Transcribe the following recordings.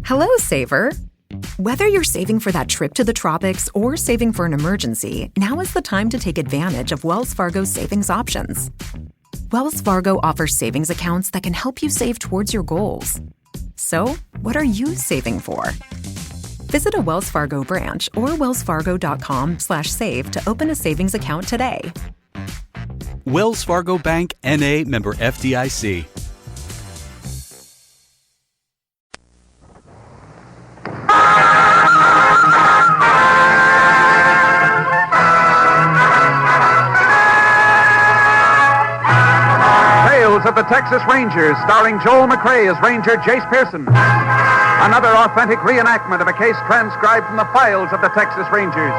Hello, saver. Whether you're saving for that trip to the tropics or saving for an emergency, now is the time to take advantage of Wells Fargo's savings options. Wells Fargo offers savings accounts that can help you save towards your goals. So, what are you saving for? Visit a Wells Fargo branch or wellsfargo.com/save to open a savings account today. Wells Fargo Bank, N.A., member FDIC. Tales of the Texas Rangers, starring Joel McCrea as Ranger Jace Pearson. Another authentic reenactment of a case transcribed from the files of the Texas Rangers.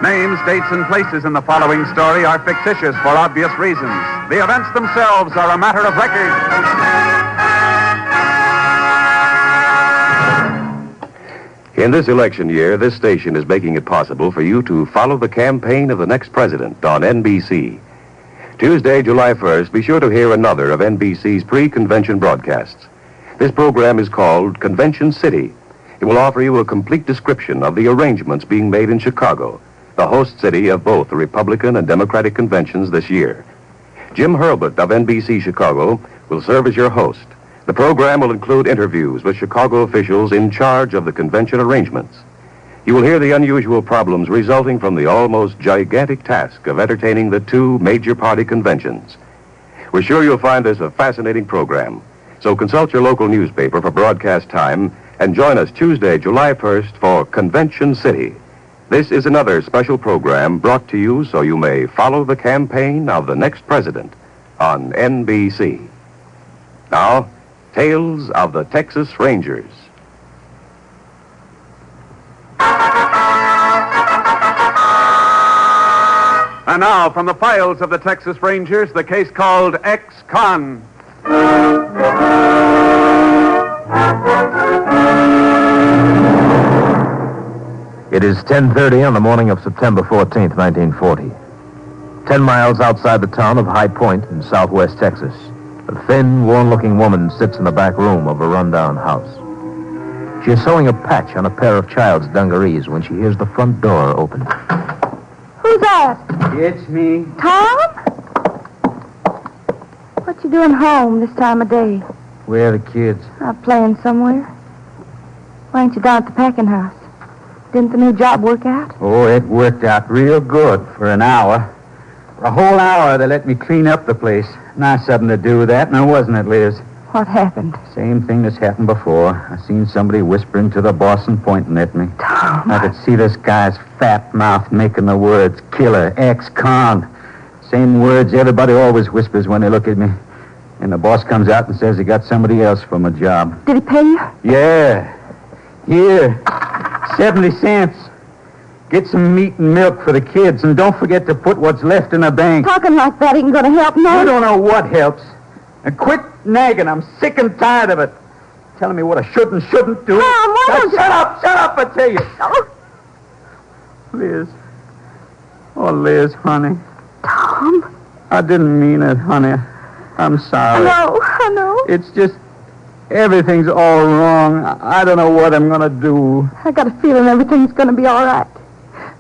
Names, dates, and places in the following story are fictitious for obvious reasons. The events themselves are a matter of record. In this election year, this station is making it possible for you to follow the campaign of the next president on NBC. Tuesday, July 1st, be sure to hear another of NBC's pre-convention broadcasts. This program is called Convention City. It will offer you a complete description of the arrangements being made in Chicago, the host city of both the Republican and Democratic conventions this year. Jim Hurlbut of NBC Chicago will serve as your host. The program will include interviews with Chicago officials in charge of the convention arrangements. You will hear the unusual problems resulting from the almost gigantic task of entertaining the two major party conventions. We're sure you'll find this a fascinating program. So consult your local newspaper for broadcast time and join us Tuesday, July 1st for Convention City. This is another special program brought to you so you may follow the campaign of the next president on NBC. Now, Tales of the Texas Rangers. And now, from the files of the Texas Rangers, the case called Ex-Con. It is 10:30 on the morning of September 14th, 1940. 10 miles outside the town of High Point in southwest Texas, a thin, worn-looking woman sits in the back room of a rundown house. She is sewing a patch on a pair of child's dungarees when she hears the front door open. Who's that? It's me. Tom? What you doing home this time of day? Where are the kids? Out playing somewhere. Why ain't you down at the packing house? Didn't the new job work out? Oh, it worked out real good for an hour. For a whole hour, they let me clean up the place. Nice of them to do that, now wasn't it, Liz? What happened? Same thing that's happened before. I seen somebody whispering to the boss and pointing at me. Tom. I could see this guy's fat mouth making the words killer, ex-con. Same words everybody always whispers when they look at me. And the boss comes out and says he got somebody else from a job. Did he pay you? Yeah. Here. 70 cents. Get some meat and milk for the kids, and don't forget to put what's left in the bank. Talking like that ain't gonna help none. You don't know what helps. And quit nagging. I'm sick and tired of it. Telling me what I should and shouldn't do. Tom, why Now, don't you... Shut up, I tell you. Oh, Liz. Oh, Liz, honey. Tom. I didn't mean it, honey. I'm sorry. I know. It's just everything's all wrong. I don't know what I'm going to do. I got a feeling everything's gonna be all right.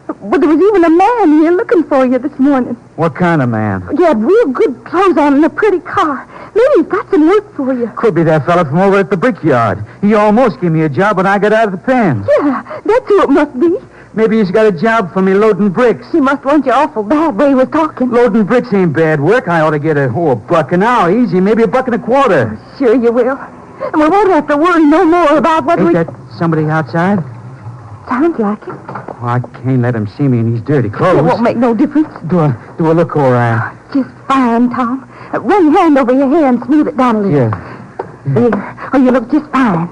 But there was even a man here looking for you this morning. What kind of man? You had real good clothes on and a pretty car. Maybe he's got some work for you. Could be that fella from over at the brickyard. He almost gave me a job when I got out of the pen. Yeah, that's who it must be. Maybe he's got a job for me loading bricks. He must want you awful bad way he was talking. Loading bricks ain't bad work. I ought to get a buck an hour, easy, maybe $1.25. Sure you will. And we won't have to worry no more about what Ain't we... that somebody outside? Sounds like it. Oh, I can't let him see me in these dirty clothes. It won't make no difference. Do I look all right? Just fine, Tom. Run your hand over your hair and smooth it down a little. Yeah. There. Oh, you look just fine.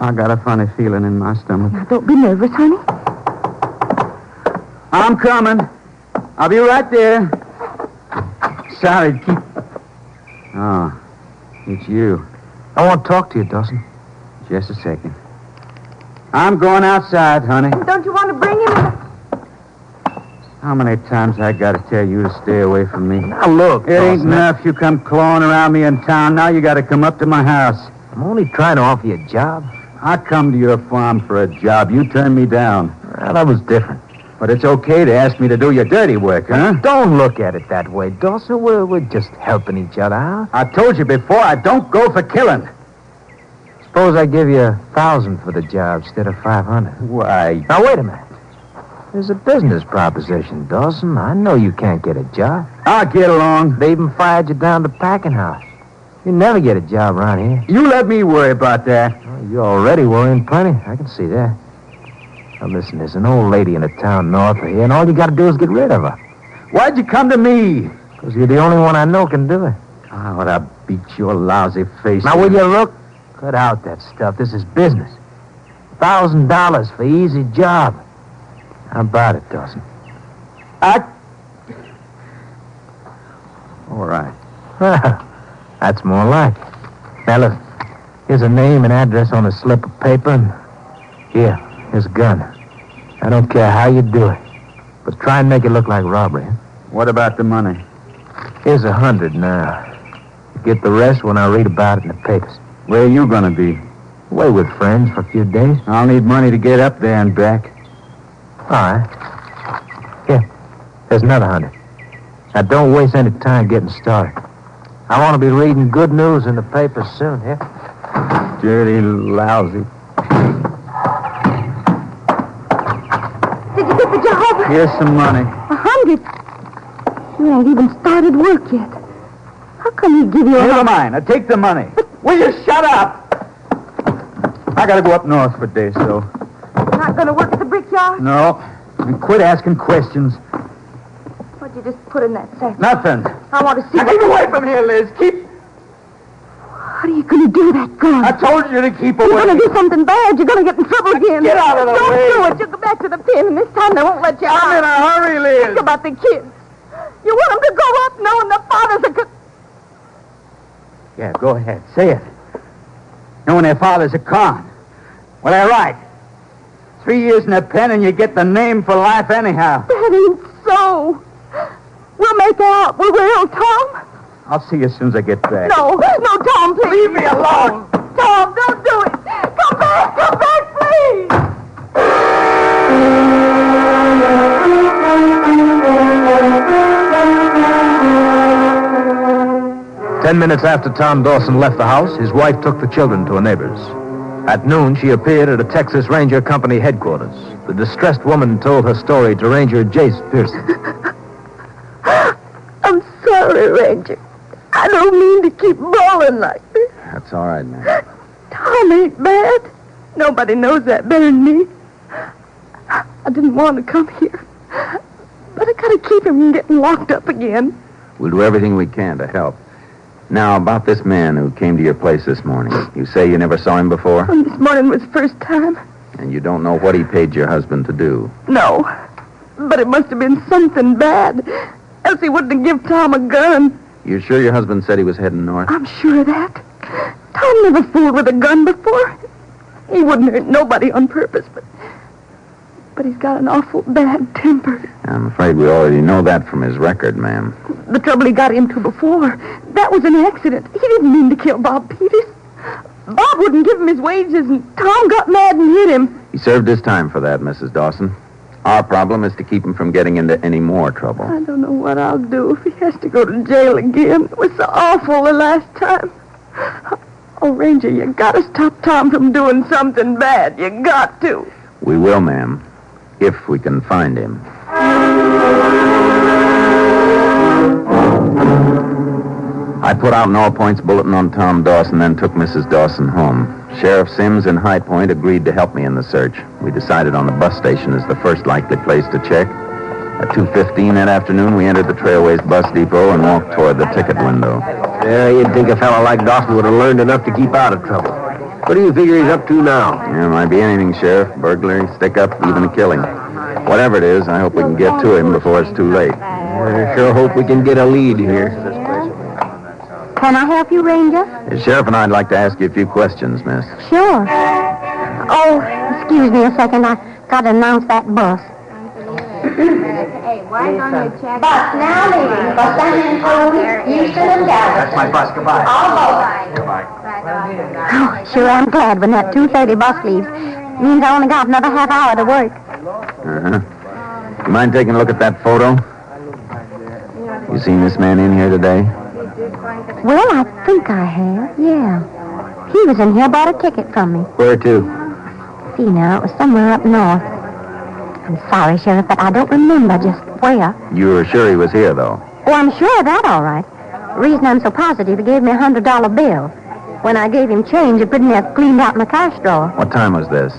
I got a funny feeling in my stomach. Now, don't be nervous, honey. I'm coming. I'll be right there. sorry. Keep... Oh, it's you. I want to talk to you, Dawson. Just a second. I'm going outside, honey. Don't you want to bring him in? How many times I got to tell you to stay away from me? Now, look, It ain't Dawson, enough you come clawing around me in town. Now you got to come up to my house. I'm only trying to offer you a job. I come to your farm for a job. You turned me down. Well, that was different. But it's okay to ask me to do your dirty work, huh? Don't look at it that way, Dawson. We're just helping each other out. I told you before, I don't go for killing. Suppose I give you 1,000 for the job instead of 500. Why? Now, wait a minute. There's a business proposition, Dawson. I know you can't get a job. I'll get along. They even fired you down to packing house. You never get a job around here. You let me worry about that. Well, you're already worrying plenty. I can see that. Now, listen, there's an old lady in a town north of here, and all you got to do is get rid of her. Why'd you come to me? Because you're the only one I know can do it. Oh, I beat your lousy face. Now, will you look? Cut out that stuff. This is business. $1,000 for easy job. How about it, Dawson? All right. That's more like it. Now, look. Here's a name and address on a slip of paper, and here's a gun. I don't care how you do it, but try and make it look like robbery. Huh? What about the money? Here's 100 now. You get the rest when I read about it in the papers. Where are you going to be? Away with friends for a few days. I'll need money to get up there and back. All right. Here, there's another 100. Now, don't waste any time getting started. I want to be reading good news in the papers soon, yeah? Dirty, lousy. Did you get the job? Here's some money. 100? You ain't even started work yet. How come he give you Never mind. Now take the money. Will you shut up? I got to go up north for a day, so... Not going to work at the brickyard? No. And quit asking questions. What'd you just put in that sack? Nothing. I want to see Now keep away from here, Liz. Keep... What are you going to do, that gun? I told you to keep You're away. going to do something bad. You're going to get in trouble again. Get out of the way. Don't do it. You'll go back to the pen, and this time they won't let you out. I'm in a hurry, Liz. Think about the kids. You want them to grow up knowing their fathers are... Yeah, go ahead. Say it. Knowing their father's a con. Well, they're right. 3 years in the pen and you get the name for life anyhow. That ain't so. We'll make out. We will, Tom. I'll see you as soon as I get back. No, Tom, please. Leave me alone. Tom, don't do it. Come back, please. 10 minutes after Tom Dawson left the house, his wife took the children to a neighbor's. At noon, she appeared at a Texas Ranger Company headquarters. The distressed woman told her story to Ranger Jace Pearson. I'm sorry, Ranger. I don't mean to keep bawling like this. That's all right, man. Tom ain't bad. Nobody knows that better than me. I didn't want to come here. But I gotta keep him from getting locked up again. We'll do everything we can to help. Now, about this man who came to your place this morning. You say you never saw him before? And this morning was the first time. And you don't know what he paid your husband to do? No. But it must have been something bad. Else he wouldn't have given Tom a gun. You sure your husband said he was heading north? I'm sure of that. Tom never fooled with a gun before. He wouldn't hurt nobody on purpose, but he's got an awful bad temper. I'm afraid we already know that from his record, ma'am. The trouble he got into before, that was an accident. He didn't mean to kill Bob Peters. Bob wouldn't give him his wages, and Tom got mad and hit him. He served his time for that, Mrs. Dawson. Our problem is to keep him from getting into any more trouble. I don't know what I'll do if he has to go to jail again. It was so awful the last time. Oh, Ranger, you gotta stop Tom from doing something bad. You got to. We will, ma'am, if we can find him. I put out an all-points bulletin on Tom Dawson, then took Mrs. Dawson home. Sheriff Sims in High Point agreed to help me in the search. We decided on the bus station as the first likely place to check. At 2:15 that afternoon, we entered the Trailways bus depot and walked toward the ticket window. Yeah, you'd think a fellow like Dawson would have learned enough to keep out of trouble. What do you figure he's up to now? Yeah, might be anything, Sheriff. Burglary, stick-up, even a killing. Whatever it is, I hope we can get to him before it's too late. I sure hope we can get a lead here. Can I help you, Ranger? The sheriff and I'd like to ask you a few questions, miss. Sure. Oh, excuse me a second. I got to announce that bus. Bus now leaving for San Antonio, Houston, and Dallas. That's my bus. Goodbye. All aboard. Oh, sure, I'm glad when that 2:30 bus leaves. Means I only got another half hour to work. Uh-huh. You mind taking a look at that photo? You seen this man in here today? Well, I think I have, yeah. He was in here, bought a ticket from me. Where to? See now, it was somewhere up north. I'm sorry, Sheriff, but I don't remember just where. You were sure he was here, though? Oh, I'm sure of that, all right. The reason I'm so positive, he gave me a $100 bill. When I gave him change, it pretty near cleaned out my cash drawer. What time was this?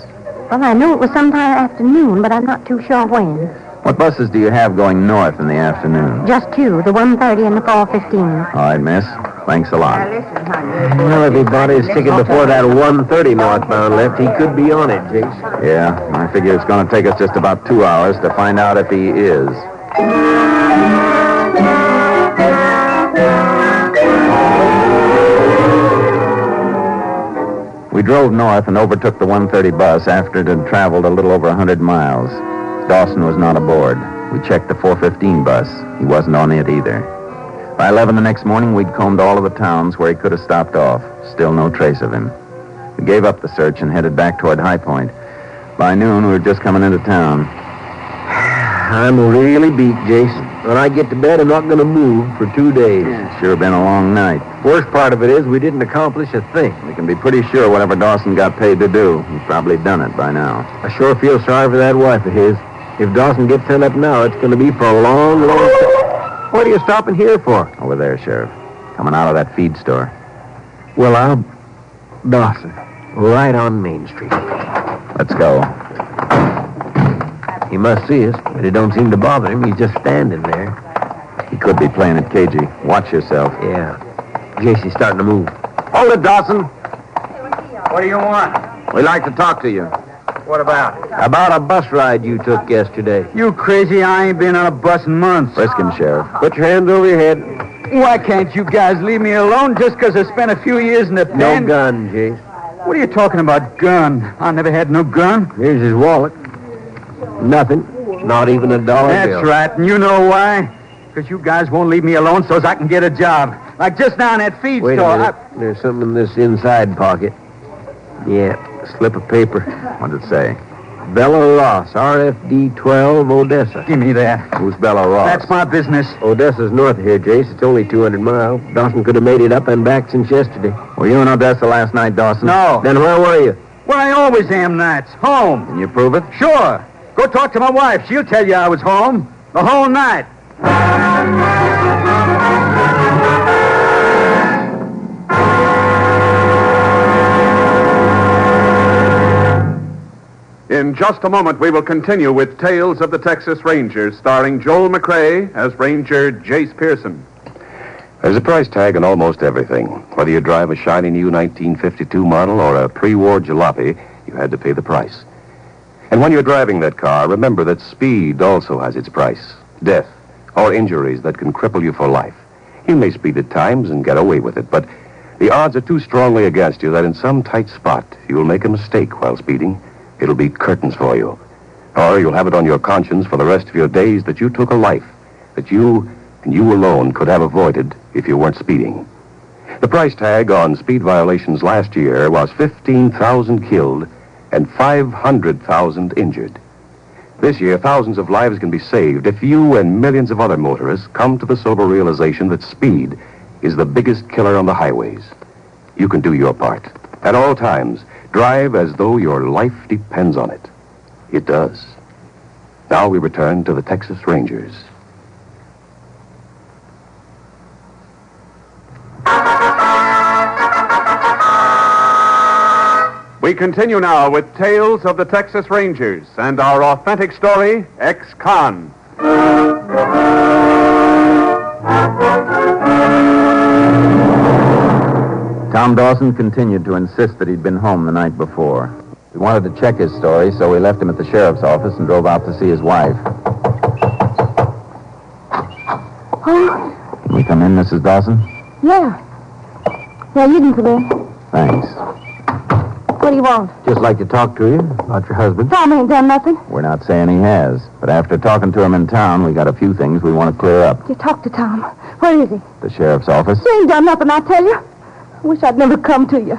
Well, I knew it was sometime afternoon, but I'm not too sure when. What buses do you have going north in the afternoon? Just two, the 1:30 and the 4:15. All right, miss. Thanks a lot. Well, if he bought his ticket before that 1:30 northbound left, he could be on it, Jakes. Yeah, I figure it's going to take us just about 2 hours to find out if he is. We drove north and overtook the 1:30 bus after it had traveled a little over 100 miles. Dawson was not aboard. We checked the 4:15 bus. He wasn't on it either. By 11 the next morning, we'd combed all of the towns where he could have stopped off. Still no trace of him. We gave up the search and headed back toward High Point. By noon, we were just coming into town. I'm really beat, Jason. When I get to bed, I'm not going to move for 2 days. Sure been a long night. Worst part of it is we didn't accomplish a thing. We can be pretty sure whatever Dawson got paid to do, he's probably done it by now. I sure feel sorry for that wife of his. If Dawson gets sent up now, it's going to be for a long, long time. What are you stopping here for? Over there, Sheriff. Coming out of that feed store. Well, Dawson, right on Main Street. Let's go. He must see us, but it don't seem to bother him. He's just standing there. He could be playing it cagey. Watch yourself. Yeah. JC's starting to move. Hold it, Dawson. What do you want? We'd like to talk to you. What about? About a bus ride you took yesterday. You crazy? I ain't been on a bus in months. Frisk him, Sheriff. Put your hands over your head. Why can't you guys leave me alone just because I spent a few years in the No pen? gun, Jace. What are you talking about, gun? I never had no gun. Here's his wallet. Nothing. Not even $1 bill. That's right, and you know why? Because you guys won't leave me alone so as I can get a job. Like just now in that feed Wait store. a minute. There's something in this inside pocket. Yeah, slip of paper. What'd it say? Bella Ross, RFD 12, Odessa. Give me that. Who's Bella Ross? That's my business. Odessa's north of here, Jace. It's only 200 miles. Dawson could have made it up and back since yesterday. Were you in Odessa last night, Dawson? No. Then where were you? Well, I always am nights. Home. Can you prove it? Sure. Go talk to my wife. She'll tell you I was home. The whole night. In just a moment, we will continue with Tales of the Texas Rangers, starring Joel McCrea as Ranger Jace Pearson. There's a price tag on almost everything. Whether you drive a shiny new 1952 model or a pre-war jalopy, you had to pay the price. And when you're driving that car, remember that speed also has its price. Death or injuries that can cripple you for life. You may speed at times and get away with it, but the odds are too strongly against you that in some tight spot you'll make a mistake while speeding. It'll be curtains for you. Or you'll have it on your conscience for the rest of your days that you took a life that you and you alone could have avoided if you weren't speeding. The price tag on speed violations last year was 15,000 killed and 500,000 injured. This year, thousands of lives can be saved if you and millions of other motorists come to the sober realization that speed is the biggest killer on the highways. You can do your part. At all times, drive as though your life depends on it. It does. Now we return to the Texas Rangers. We continue now with Tales of the Texas Rangers and our authentic story, Ex-Con. Tom Dawson continued to insist that he'd been home the night before. We wanted to check his story, so we left him at the sheriff's office and drove out to see his wife. Oh, Can we come in, Mrs. Dawson? yeah. Yeah, you can come in. Thanks. What do you want? Just like to talk to you about your husband. Tom ain't done nothing. We're not saying he has, but after talking to him in town, we got a few things we want to clear up. You talk to Tom. Where is he? The sheriff's office. He ain't done nothing, I tell you. I wish I'd never come to you.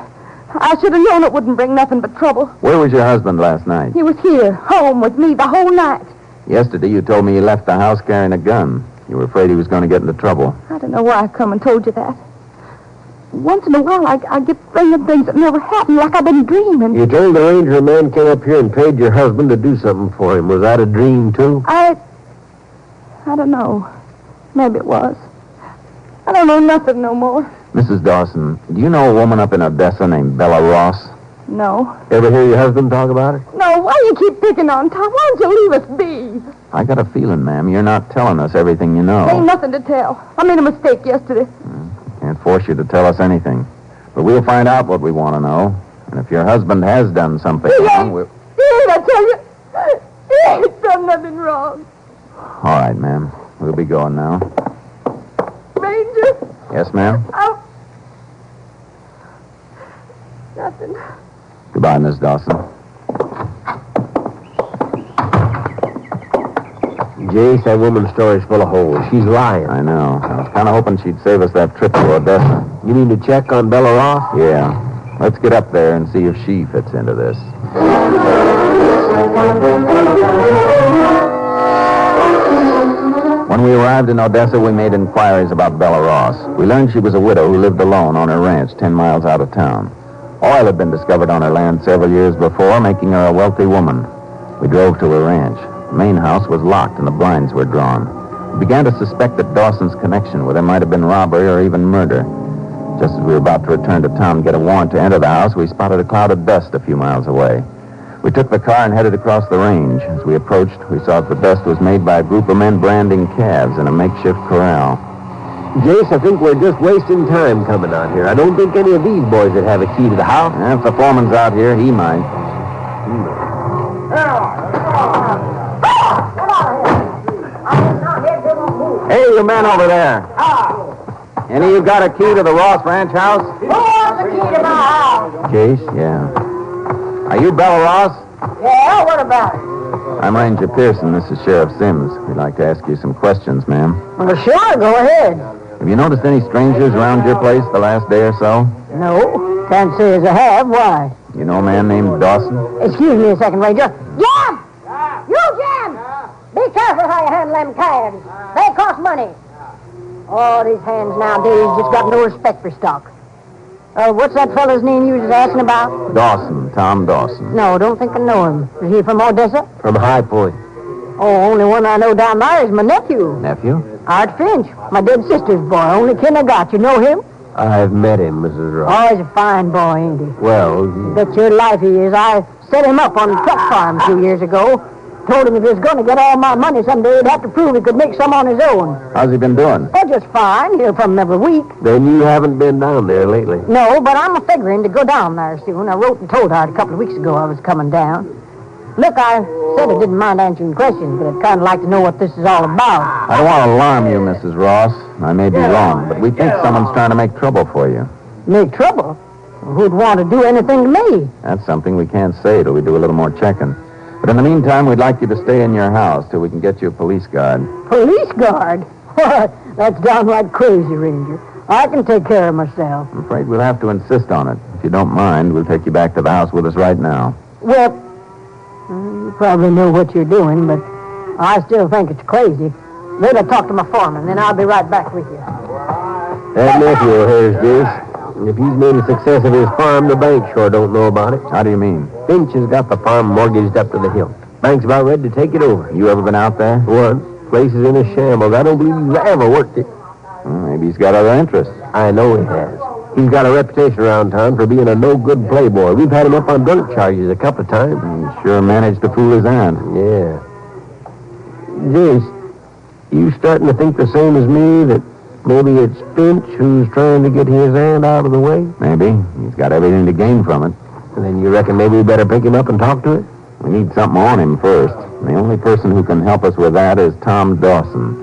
I should have known it wouldn't bring nothing but trouble. Where was your husband last night? He was here, home with me the whole night. Yesterday, you told me he left the house carrying a gun. You were afraid he was going to get into trouble. I don't know why I come and told you that. Once in a while, I get thinking things that never happened, like I've been dreaming. You told the ranger a man came up here and paid your husband to do something for him. Was that a dream, too? I don't know. Maybe it was. I don't know nothing no more. Mrs. Dawson, do you know a woman up in Odessa named Bella Ross? No. Ever hear your husband talk about it? No, why do you keep picking on Tom? Why don't you leave us be? I got a feeling, ma'am, you're not telling us everything you know. Ain't nothing to tell. I made a mistake yesterday. Can't force you to tell us anything. But we'll find out what we want to know. And if your husband has done something wrong, we'll... He ain't, I tell you. He ain't done nothing wrong. All right, ma'am. We'll be going now. Ranger? Yes, ma'am? Nothing. Goodbye, Miss Dawson. Jace, that woman's story's full of holes. She's lying. I know. I was kind of hoping she'd save us that trip to Odessa. You mean to check on Bella Ross? Yeah. Let's get up there and see if she fits into this. When we arrived in Odessa, we made inquiries about Bella Ross. We learned she was a widow who lived alone on her ranch 10 miles out of town. Oil had been discovered on her land several years before, making her a wealthy woman. We drove to her ranch. The main house was locked and the blinds were drawn. We began to suspect that Dawson's connection with her might have been robbery or even murder. Just as we were about to return to town and get a warrant to enter the house, we spotted a cloud of dust a few miles away. We took the car and headed across the range. As we approached, we saw that the dust was made by a group of men branding calves in a makeshift corral. Jace, I think we're just wasting time coming out here. I don't think any of these boys would have a key to the house. If the foreman's out here, he might. Hey, you men over there. Any of you got a key to the Ross Ranch house? Who wants the key to my house? Jace, yeah. Are you Bella Ross? Yeah, what about it? I'm Ranger Pearson. This is Sheriff Sims. We'd like to ask you some questions, ma'am. Well, sure, go ahead. Have you noticed any strangers around your place the last day or so? No, can't say as I have. Why? You know a man named Dawson? Excuse me a second, Ranger. Jim! You, Jim! Be careful how you handle them calves. They cost money. Oh, these hands nowadays just got no respect for stock. What's that fellow's name you was asking about? Dawson, Tom Dawson. No, don't think I know him. Is he from Odessa? From High Point. Oh, only one I know down there is my nephew. Nephew? Art Finch, my dead sister's boy. Only kin I got. You know him? I've met him, Mrs. Ross. Oh, he's a fine boy, ain't he? Well, Bet your life he is. I set him up on a truck farm 2 years ago. Told him if he was going to get all my money someday, he'd have to prove he could make some on his own. How's he been doing? Oh, just fine. Hear from him every week. then you haven't been down there lately. No, but I'm figuring to go down there soon. I wrote and told Art a couple of weeks ago I was coming down. Look, I said I didn't mind answering questions, but I'd kind of like to know what this is all about. I don't want to alarm you, Mrs. Ross. I may be wrong, but we think someone's trying to make trouble for you. Make trouble? Who'd want to do anything to me? That's something we can't say till we do a little more checking. But in the meantime, we'd like you to stay in your house till we can get you a police guard. Police guard? What? That's downright crazy, Ranger. I can take care of myself. I'm afraid we'll have to insist on it. If you don't mind, we'll take you back to the house with us right now. Well, you probably know what you're doing, but I still think it's crazy. Wait till I talk to my foreman, then I'll be right back with you. That nephew of hers, Jace. If he's made a success of his farm, the bank sure don't know about it. How do you mean? Finch has got the farm mortgaged up to the hilt. Bank's about ready to take it over. You ever been out there? Once. Place is in a shambles. I don't believe he's ever worked it. Well, maybe he's got other interests. I know he has. He's got a reputation around town for being a no-good playboy. We've had him up on drunk charges a couple of times. He sure managed to fool his aunt. Yeah. Jace, you starting to think the same as me, that maybe it's Finch who's trying to get his aunt out of the way? Maybe. He's got everything to gain from it. And then you reckon maybe we better pick him up and talk to him? We need something on him first. The only person who can help us with that is Tom Dawson.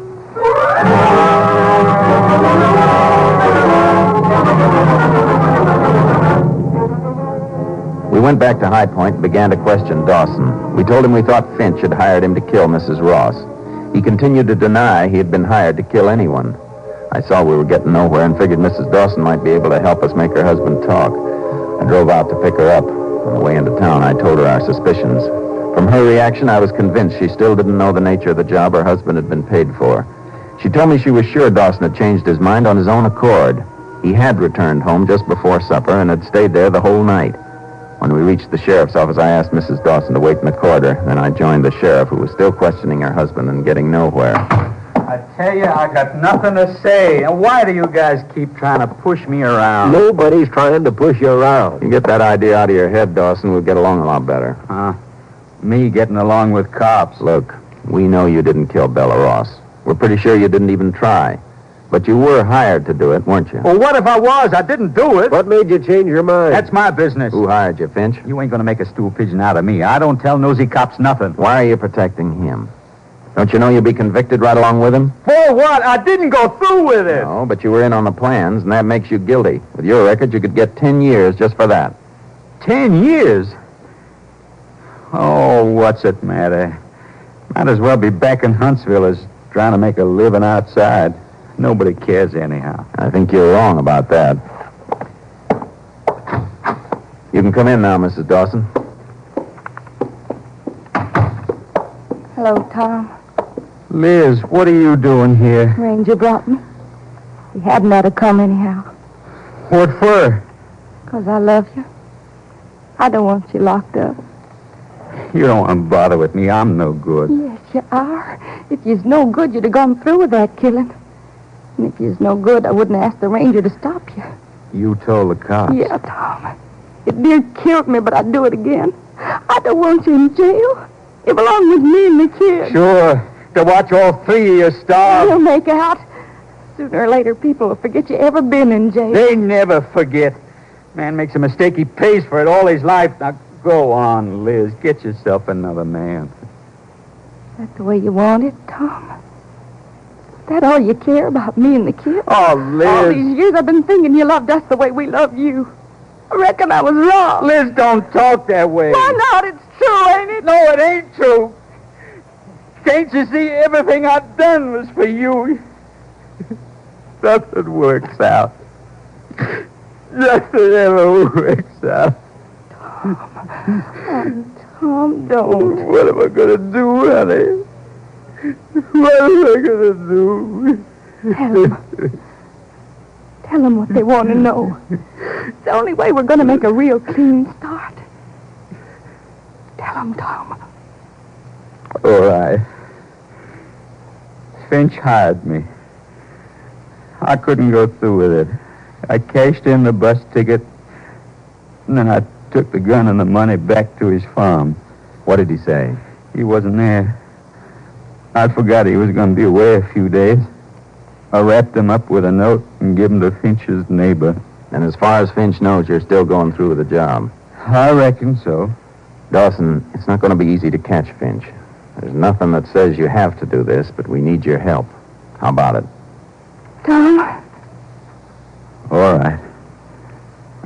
went back to High Point and began to question Dawson. We told him we thought Finch had hired him to kill Mrs. Ross. He continued to deny he had been hired to kill anyone. I saw we were getting nowhere and figured Mrs. Dawson might be able to help us make her husband talk. I drove out to pick her up. On the way into town, I told her our suspicions. From her reaction, I was convinced she still didn't know the nature of the job her husband had been paid for. She told me she was sure Dawson had changed his mind on his own accord. He had returned home just before supper and had stayed there the whole night. When we reached the sheriff's office, I asked Mrs. Dawson to wait in the corridor. Then I joined the sheriff, who was still questioning her husband and getting nowhere. I tell you, I got nothing to say. And why do you guys keep trying to push me around? Nobody's trying to push you around. You get that idea out of your head, Dawson, we'll get along a lot better. Huh? Me getting along with cops? Look, we know you didn't kill Bella Ross. We're pretty sure you didn't even try. But you were hired to do it, weren't you? Well, what if I was? I didn't do it. What made you change your mind? That's my business. Who hired you, Finch? You ain't gonna make a stool pigeon out of me. I don't tell nosy cops nothing. Why are you protecting him? Don't you know you'll be convicted right along with him? For what? I didn't go through with it. No, but you were in on the plans, and that makes you guilty. With your record, you could get 10 years just for that. 10 years? Oh, what's it matter? Might as well be back in Huntsville as trying to make a living outside. Nobody cares anyhow. I think you're wrong about that. You can come in now, Mrs. Dawson. Hello, Tom. Liz, what are you doing here? Ranger brought me. He hadn't ought to come anyhow. What for? 'Cause I love you. I don't want you locked up. You don't want to bother with me. I'm no good. Yes, you are. If you's no good, you'd have gone through with that killing. And if you's no good, I wouldn't ask the ranger to stop you. You told the cops? Yeah, Tom. It near killed me, but I'd do it again. I don't want you in jail. You belong with me and the kid. Sure. To watch all three of you starve. You'll make out. Sooner or later, people will forget you ever been in jail. They never forget. Man makes a mistake, he pays for it all his life. Now, go on, Liz. Get yourself another man. Is that the way you want it, Tom? Is that all you care about, me and the kid? Oh, Liz. All these years I've been thinking you loved us the way we love you. I reckon I was wrong. Liz, don't talk that way. Why not? It's true, ain't it? No, it ain't true. Can't you see everything I've done was for you? Nothing works out. Nothing ever works out. Tom, don't. What am I going to do, honey? What am I going to do? Tell them what they want to know. It's the only way we're going to make a real clean start. Tell them, Tom. All right. Finch hired me. I couldn't go through with it. I cashed in the bus ticket, and then I took the gun and the money back to his farm. What did he say? He wasn't there. I forgot he was going to be away a few days. I wrapped him up with a note and gave him to Finch's neighbor. And as far as Finch knows, you're still going through with the job. I reckon so. Dawson, it's not going to be easy to catch Finch. There's nothing that says you have to do this, but we need your help. How about it? Tom? All right.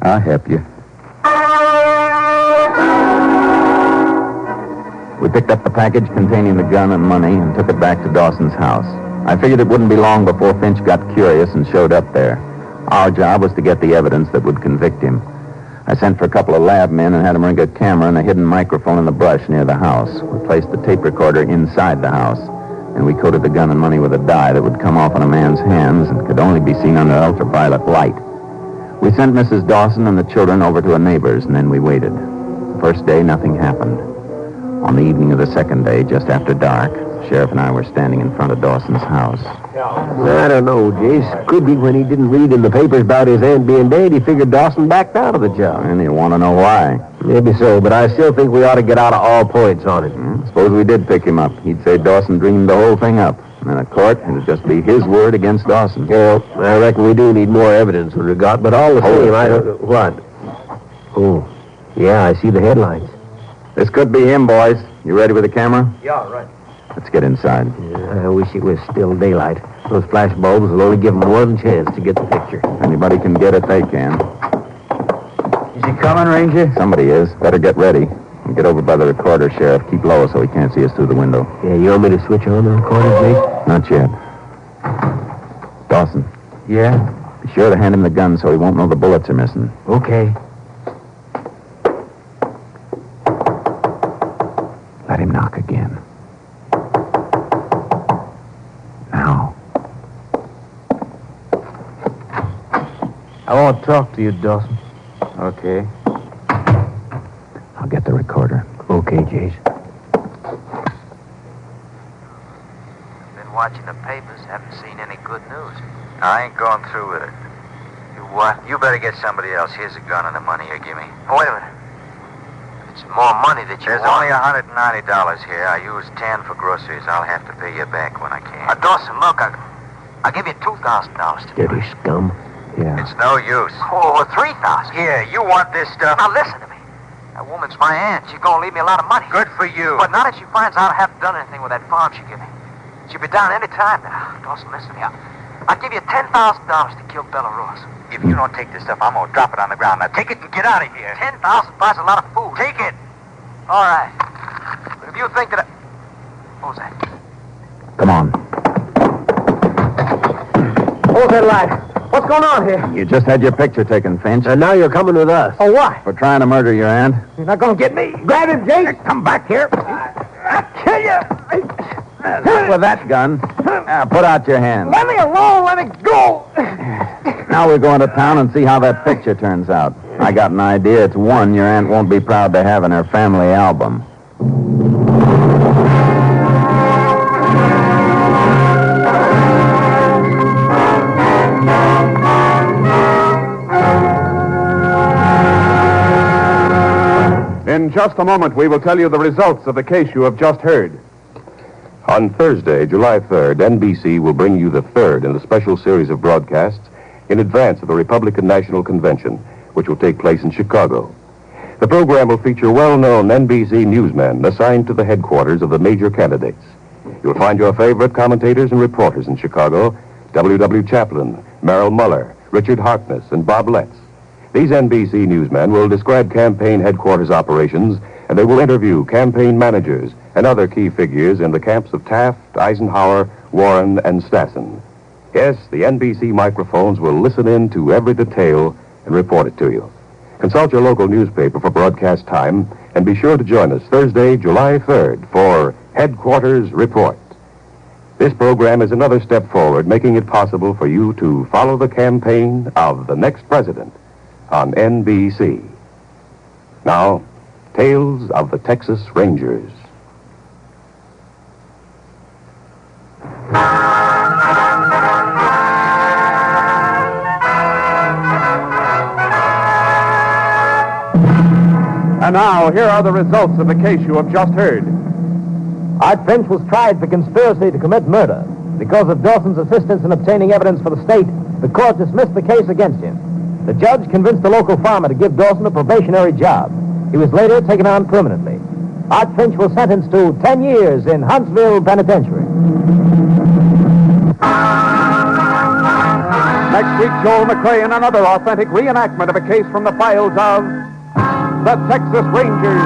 I'll help you. We picked up the package containing the gun and money and took it back to Dawson's house. I figured it wouldn't be long before Finch got curious and showed up there. Our job was to get the evidence that would convict him. I sent for a couple of lab men and had them rig a camera and a hidden microphone in the brush near the house. We placed the tape recorder inside the house, and we coated the gun and money with a dye that would come off in a man's hands and could only be seen under ultraviolet light. We sent Mrs. Dawson and the children over to a neighbor's, and then we waited. The first day, nothing happened. On the evening of the second day, just after dark, the sheriff and I were standing in front of Dawson's house. I don't know, Jace. Could be when he didn't read in the papers about his aunt being dead, he figured Dawson backed out of the job. And you want to know why? Maybe so, but I still think we ought to get out of all points on it. Suppose we did pick him up. He'd say Dawson dreamed the whole thing up. And in a court, it'd just be his word against Dawson. Well, I reckon we do need more evidence than we got, but all the same, I don't... What? Oh, yeah, I see the headlines. This could be him, boys. You ready with the camera? Yeah, right. Let's get inside. I wish it was still daylight. Those flash bulbs will only give them one chance to get the picture. If anybody can get it, they can. Is he coming, Ranger? Somebody is. Better get ready. And get over by the recorder, Sheriff. Keep low so he can't see us through the window. Yeah, you want me to switch on the recorder, Jake? Not yet. Dawson. Yeah? Be sure to hand him the gun so he won't know the bullets are missing. Okay. Let him knock again. Now. I want to talk to you, Dawson. Okay. I'll get the recorder. Okay, Jace. Been watching the papers. Haven't seen any good news. I ain't going through with it. You what? You better get somebody else. Here's a gun and the money you give me. Oh, wait a minute. If it's more money that you want... There's only $190 here. I used 10 for groceries. I'll have to pay you back when I can. Dawson, look, I'll give you $2,000 to Dirty scum. Yeah. It's no use. Oh, $3,000. Here, you want this stuff? Now, listen to me. That woman's my aunt. She's going to leave me a lot of money. Good for you. But now that she finds out I haven't done anything with that farm she gave me, she'll be down any time now. Dawson, listen to me. I'll give you $10,000 to kill Bella Ross. If you don't take this stuff, I'm going to drop it on the ground. Now, take it and get out of here. $10,000 buys a lot of food. Take it. All right. But if you think that What was that? Come on. Hold that light. What's going on here? You just had your picture taken, Finch. And now you're coming with us. Oh, what? For trying to murder your aunt. You're not going to get me. Grab him, Jake. Come back here. I'll kill you. Not with that gun. Put out your hand. Let me alone. Let me go. Now we're going to town and see how that picture turns out. I got an idea. It's one your aunt won't be proud to have in her family album. In just a moment, we will tell you the results of the case you have just heard. On Thursday, July 3rd, NBC will bring you the third in the special series of broadcasts in advance of the Republican National Convention, which will take place in Chicago. The program will feature well-known NBC newsmen assigned to the headquarters of the major candidates. You'll find your favorite commentators and reporters in Chicago, W.W. Chaplin, Merrill Muller, Richard Harkness, and Bob Letts. These NBC newsmen will describe campaign headquarters operations, and they will interview campaign managers and other key figures in the camps of Taft, Eisenhower, Warren, and Stassen. Yes, the NBC microphones will listen in to every detail and report it to you. Consult your local newspaper for broadcast time, and be sure to join us Thursday, July 3rd for Headquarters Report. This program is another step forward, making it possible for you to follow the campaign of the next president on NBC. Now, Tales of the Texas Rangers. And now, here are the results of the case you have just heard. Art Finch was tried for conspiracy to commit murder. Because of Dawson's assistance in obtaining evidence for the state, the court dismissed the case against him. The judge convinced the local farmer to give Dawson a probationary job. He was later taken on permanently. Art Finch was sentenced to 10 years in Huntsville Penitentiary. Next week, Joel McRae in another authentic reenactment of a case from the files of the Texas Rangers.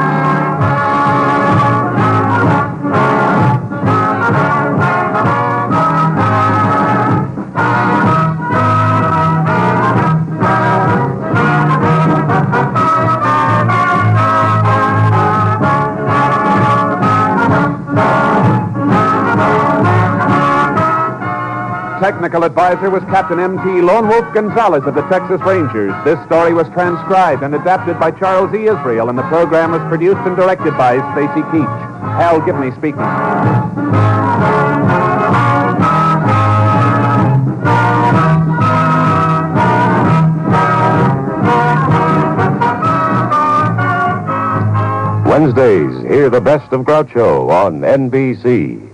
Technical advisor was Captain M.T. Lone Wolf Gonzalez of the Texas Rangers. This story was transcribed and adapted by Charles E. Israel, and the program was produced and directed by Stacy Keach. Hal Gibney speaking. Wednesdays, hear the best of Groucho on NBC.